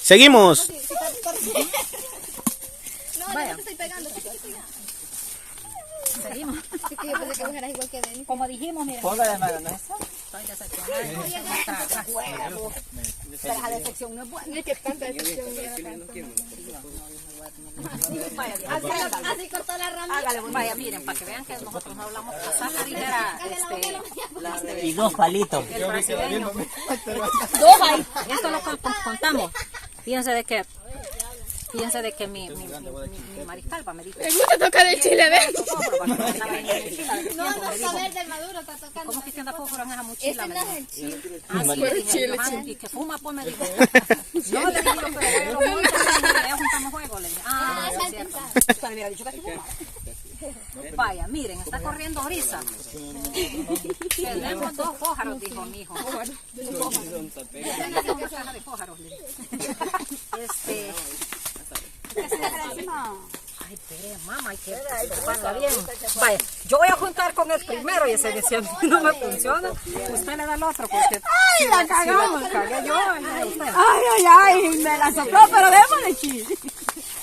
Seguimos. Vaya. Te estoy pegando. Seguimos. Es que yo pensé que vos eras igual que Denis. Como dijimos, mira. Póngale mayonesa. Estoy decepcionada. Pero esa decepción no es buena. Ni que tanta decepción. Así cortó la rama. Hágale, vaya, miren, para que vean que nosotros no hablamos cosas ligera. Y 2 palitos. El brasileño. Dos ahí. Esto lo contamos. Fíjense de que mi mariscal me dijo. Me gusta tocar el chile, ¿ves? No saber del maduro está tocando. ¿Cómo que se anda fósforo en esa mochila? Ese no es el chile. Ah, sí, le dije, y que fuma, pues me dijo. No, le dije yo, pero juego mucho, ya juntamos juego, le dije. Ah, es cierto. Usted le hubiera dicho que aquí fuma. Vaya, miren, está corriendo brisa. Tenemos 2 pájaros, dijo mi hijo. Tenemos una caja de pájaros, le dije. Ay, espere, mamá, hay que toparla bien. Vaya, yo voy a juntar con el primero y ese decía, no me funciona. Usted le da el otro porque... ¡Ay, la cagamos! Si cagué yo, Ay, me la sopló, pero démosle chile.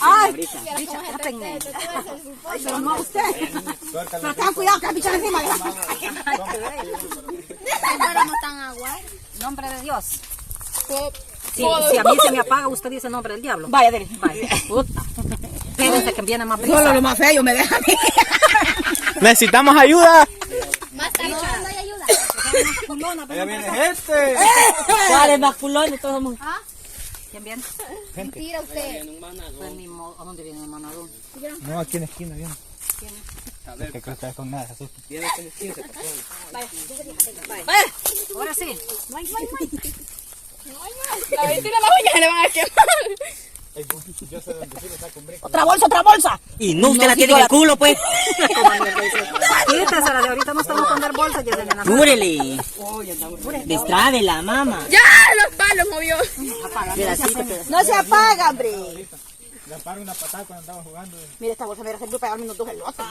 Ay, bicha, tápenme. pero no usted. Pero tengan cuidado que la bicha encima. No tan agua. Nombre de Dios. Si a mí se me apaga, usted dice nombre del diablo. Vaya, dele. Vaya, puta. Espérense que viene más brisa. Solo lo más feo me deja a mí. Necesitamos ayuda. Más tarde no hay ayuda. Allá viene este. ¿Cuál es más culón de todos los ¿Quién viene? Mentira usted. Pues ni modo. ¿A dónde viene el manadón? No, aquí en la esquina viene. Que creo que con nada, Jesús. Viene como 15 personas. Ahora sí. No hay. La mentira las uñas se le van a quemar. Yo sé dónde sí le saco un brinco. Otra bolsa. Y no, usted la tiene en el culo, pues. Quítesela, de ahorita no estamos con dar bolsas, ya se le Cúbrele. Destrábela, mamá. Ya, los palos movió. No se apaga, hombre. Le paro una patada cuando andaba jugando. Mira, esta bolsa me va a hacer pegarme unos dos elotes.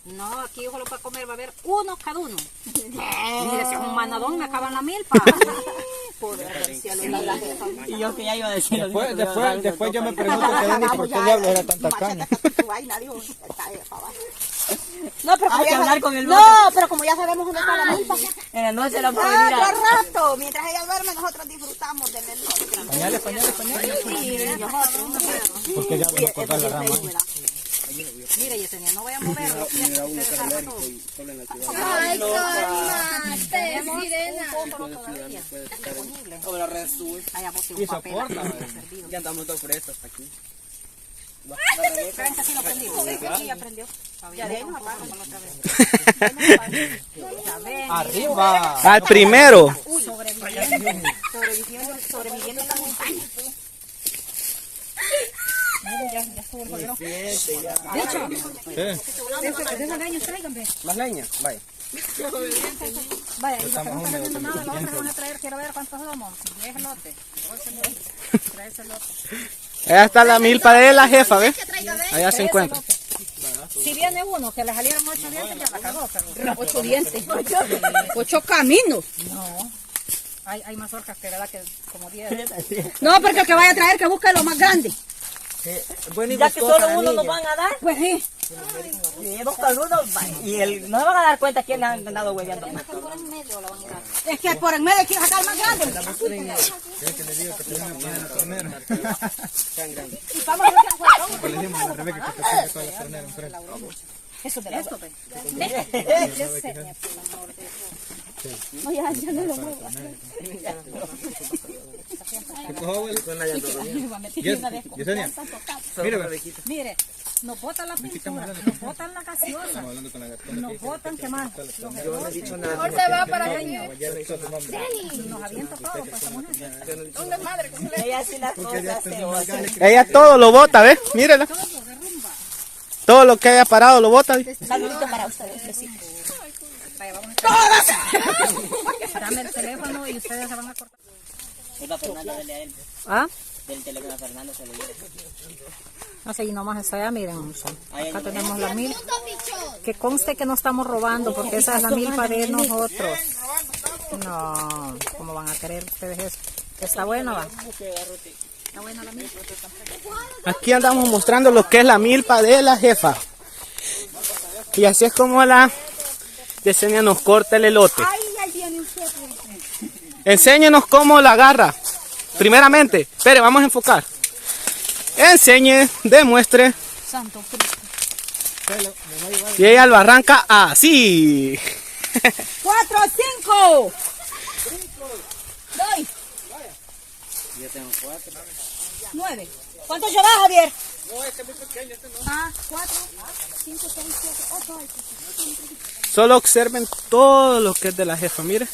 No, aquí solo para comer va a haber uno cada uno. Mire, si es un manadón me acaban la milpa. Y yo que ya iba a decir. Después yo me pregunto que Denis por qué diablos era tan tacaño. No, pero Hay que hablar con el no, pero como ya sabemos dónde está la milpa. En la noche la puedo Ah, ir otro rato. Mientras ella duerme, nosotros disfrutamos del elote. Pañales. Porque ya voy a cortar la rama. Mire, Yesenia, no voy a moverlo. Ay, calmate, sirena. Ahora resulta. Allá bote un Y papel soporta, aquí, madre. servido. Ya andamos todos frescos aquí. Esperen que sí lo prendimos. Sí, ya prendió. Ya de ahí nos apagamos otra vez. Ya ven. Arriba. Al primero. Sobreviviendo en la montaña. Ya estuvo el pollero. De esos leños tráiganme. ¿Más leña? Vaya. Vaya, y los que no están haciendo nada, los otros van a traer, quiero ver cuántos somos. 10 elotes. 13 elotes. Allá está la milpa de la jefa, ¿ves? Allá se encuentra. Si viene uno que le salieron 8 dientes, ya la cagó. Pero 8 dientes. 8 caminos. no. Hay más orcas que verdad que como 10. No, porque el que vaya a traer que busque lo más grande. Ya que solo uno nos van a dar. Pues sí. Y busca uno. Y no se van a dar cuenta quién le han andado hueveando. Es que por el medio quiero sacar el más grande. Y vamos a ver Le dijimos a la Rebeca que se ponga toda la ternera enfrente. eso de esto. No, ya no lo muevo. Yesenia, mira, Mire, nos botan la pintura, nos botan la gaseosa, nos botan, ¿qué más? Yo no he dicho nada. Ahora se va para caño. Nos avienta todo, pues esta mujer. Una madre. Ella sí las cosas se ella todo lo bota, ¿ves? Mírela. Todo lo que haya parado lo bota. Saludito para ustedes. Vaya, vamos a dame el teléfono y ustedes se van a cortar. Eva Fernando, dele a él. ¿Ah? Del teléfono a Fernando se lo dio. No sé, y nomás está allá, miren. Acá tenemos la milpa. Que conste que no estamos robando, porque esa es la milpa de nosotros. No, ¿cómo van a querer ustedes eso? Está bueno, va. Está buena la milpa. Aquí andamos mostrando lo que es la milpa de la jefa. Y así es como la Yesenia nos corta el elote. Ay, ahí viene usted. Enséñenos cómo la agarra. Primeramente, espere, vamos a enfocar. Enseñe, demuestre. Santo Cristo. Y ella lo arranca así. 4, 5. Doy. Yo tengo 4. 9. ¿Cuánto llevas, Javier? No, este es muy pequeño, este no. 4, 5, 6, 7, 8. Solo observen todo lo que es de la jefa, miren.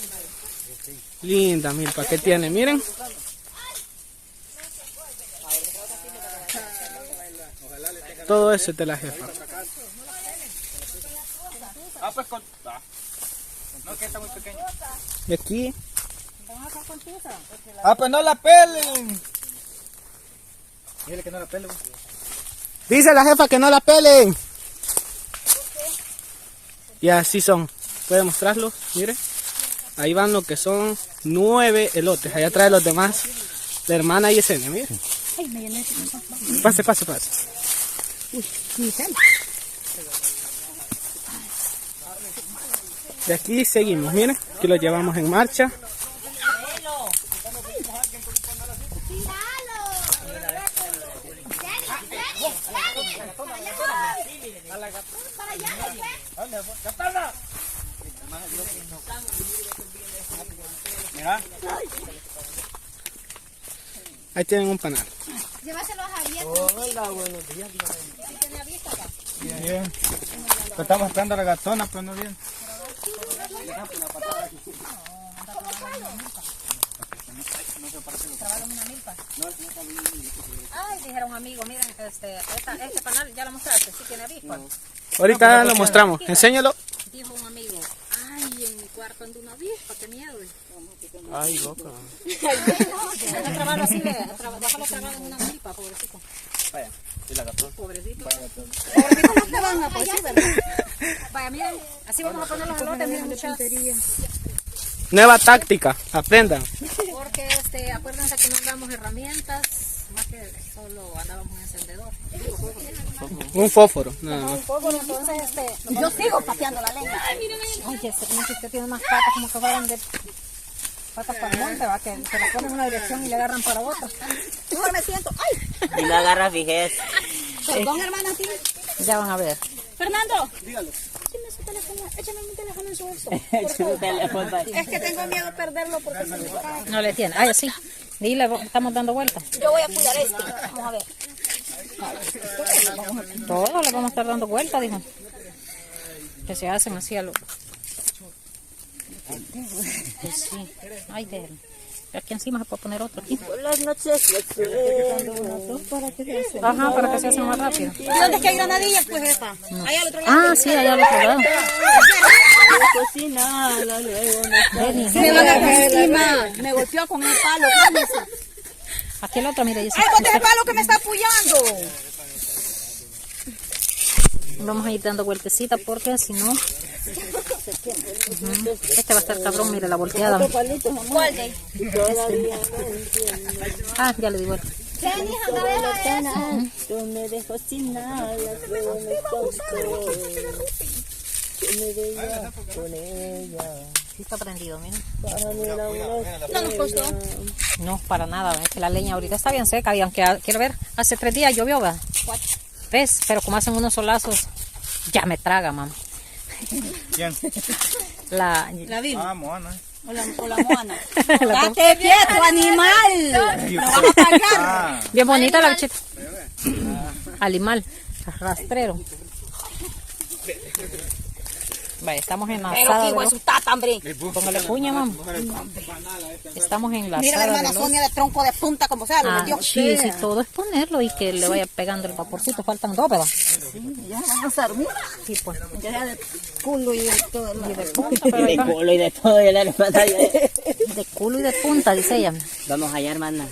Linda milpa que tiene, miren. Todo eso es de la jefa. Pues con... No, que está muy pequeño. Y aquí, Pues no la pelen. Dile que no la pelen. dice la jefa que no la pelen. Y así son. Puede mostrarlos, miren. Ahí van lo que son 9 elotes. Allá trae los demás. La hermana Yesenia, miren. Ay, me llené. Pase. Uy, mi cel. De aquí seguimos, miren. Aquí lo llevamos en marcha. Mira. Ahí tienen un panal. Llévaselo a Javier. Hola, buenos días. Bien. Pues estamos esperando a la gatona, pero no viene. Ay, dijeron un amigo, miren, este panal ya lo mostraste, sí tiene avispa. Ahorita lo mostramos. Enséñalo. Dijo un amigo, ay, en mi cuarto anda una avispa, qué miedo. Ay, loca. Déjalo trabarlo así, déjalo trabado en una milpa, pobrecito. Vaya, y la gatona. Pobrecito. Pobrecito no te van a poder, ¿verdad? Vaya, miren, así vamos a poner los elotes, miren, muchachos. Nueva táctica. Aprendan. Porque acuérdense que no damos herramientas, más que solo andábamos en encendedor. Un fósforo. Nada más. Entonces, Yo sigo pateando la leña. ay, que usted tiene unas patas como que fueran de patas para el monte, va, que se la ponen en una dirección y le agarran para otra. Mejor me siento. Ay, Y la agarra fijez. perdón, hermana, a ti. Ya van a ver. Fernando. Dígalo. Échame mi teléfono en su bolso. Es que tengo miedo de perderlo porque se me cae. No le tiene. Ay, así. Dile, estamos dando vueltas. Yo voy a cuidar este. Vamos a ver. Todos le vamos a estar dando vueltas, dijo. Que se hacen así a lo... Pues sí. Ay, déjelo. Aquí encima se puede poner otro aquí. Las noches Ajá, para que se hacen más rápido. ¿Y dónde es que hay granadillas, pues, jefa? Allá al otro lado. Ah, sí, allá al otro lado. Ven, Me van a caer encima. Me golpeó con el palo. aquí el otro, mire. ¡Ay, bote el palo que me está apoyando! Vamos a ir dando vueltecitas porque si no... Este va a estar cabrón, mire la volteada. ¿Cuál de? Ah, ya le di vuelta. Tú me dejo sin nada, luego me costó. Que me veía con ella. Sí está prendido, miren. No nos costó. No, para nada, es que la leña ahorita está bien seca y aunque quiero ver, hace 3 días llovió, ¿verdad? ¿Ves? Pero como hacen unos solazos, ya me traga, mamá. ¿Quién? La Viva. Moana. O la Moana. ¡Date quieto, animal! ¡Me vas a pagar! bien bonita la bichita. Animal, rastrero. Vaya, estamos en la Pero asada que de igual los... su tata, hombre. Póngale puña, mamá. Estamos en la Mira la asada hermana de los... Sonia de tronco de punta, como sea, lo Ah, metió. sí, sí, todo es ponerlo y que le vaya pegando el vaporcito. Faltan 2, ¿verdad? Ya vamos a dormir. Sí, pues. Ya de culo y de todo. Y de punta, pero ahí va. culo y de todo, ya la hermana. De culo y de punta, dice ella. Vamos allá, hermana.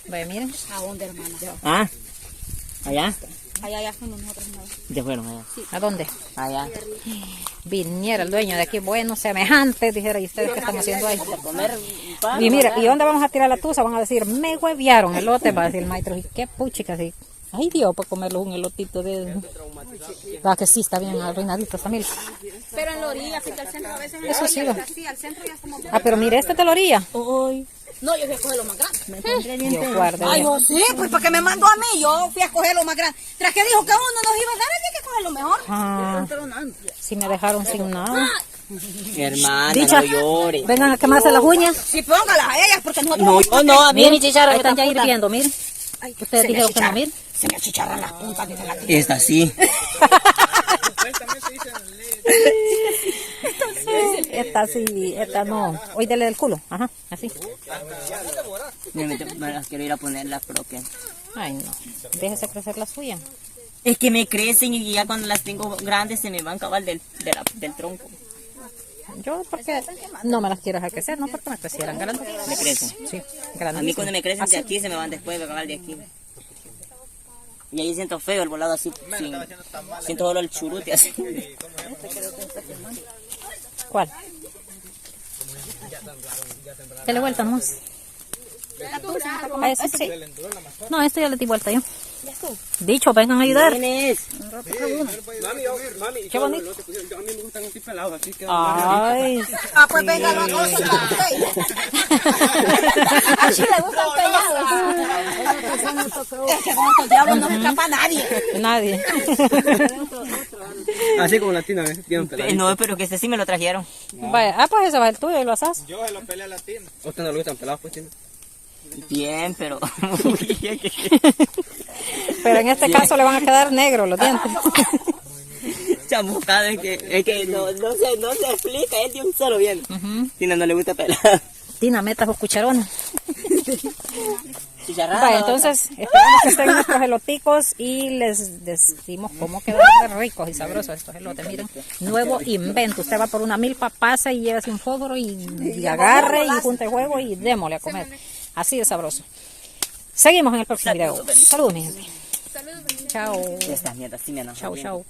Vaya, miren. ¿A dónde, hermana? ¿Ah? ¿Allá? Allá fuimos nosotros una vez. Ya fueron allá. ¿A dónde? Allá. Viniera el dueño de aquí, bueno, semejante, dijera, ¿y ustedes qué están haciendo ahí? Comer pan. Y mira, ¿y dónde vamos a tirar la tusa? Van a decir, me hueviaron elote, va a decir el maestro. ¿Y qué puchica así? Ay Dios, para comerlo un elotito de... Va que sí, está bien arruinadito esta milpa. Pero en la orilla, así que al centro a veces... Eso sí, va. Sí, al centro ya estamos... Ah, pero mire, este te lo haría. Hoy No, yo fui a coger lo más grande. me encontré bien. Yo guardé. Ay, yo sí, pues para que me mandó a mí, yo fui a coger lo más grande. Tras que dijo que uno nos iba a dar, había que coger lo mejor. Ah, si me dejaron sin nada. Hermana, Dicha, no llores. vengan a quemarse las uñas. Sí, póngalas a ellas, porque nosotros... No, yo no, a mí Miren, mi chicharra ahí me está están ya puta. hirviendo, miren. Ustedes dijeron que no, miren. Se me achicharran las puntas de la Esta sí. Esta sí, esta no. Hoy dele del culo. Ajá, así. Me las quiero ir a poner las propias. Ay, no. Déjese crecer la suya. Es que me crecen y ya cuando las tengo grandes se me van cabal del tronco. Yo, porque no me las quiero dejar crecer, no porque me crecieran grandes. Me crecen. Sí, A grandes. mí cuando me crecen de aquí se me van después de cabal de aquí. Y ahí siento feo el volado así. Siento solo el churute así. ¿Cuál? Dale vuelta nomás. A ese sí. No, esto ya le di vuelta yo. Dicho, vengan a ayudar. ¿Quién es? Qué bonito. A mí me gustan así pelados, así que... Ay, Ah, pues venga, los dos. Así le gustan pellados. Es que con estos diablos no se escapa nadie. nadie. Así como latina, ¿ves? Tienen peladitos. No, pero que este sí me lo trajeron. Vaya, pues ese va el tuyo y lo asas. Yo se lo pelé a latina. ¿A usted no le gustan pelados, pues, tiene? Bien, pero... Pero en este caso le van a quedar negros los dientes. Chamucado, es que no se explica, él de un solo bien. Tina no le gusta pelar. Tina, metas o cucharones. Chicharrada. Vaya, entonces, esperamos que estén nuestros eloticos y les decimos cómo quedan de ricos y sabrosos estos elotes. Miren, nuevo invento. Usted va por una milpa, pasa y llévese un fósforo y agarre y junte juego y démosle a comer. Así de sabroso. Seguimos en el próximo video. Saludos, mi gente. Chao. Estas mierdas sí me enojan. Chao, chao.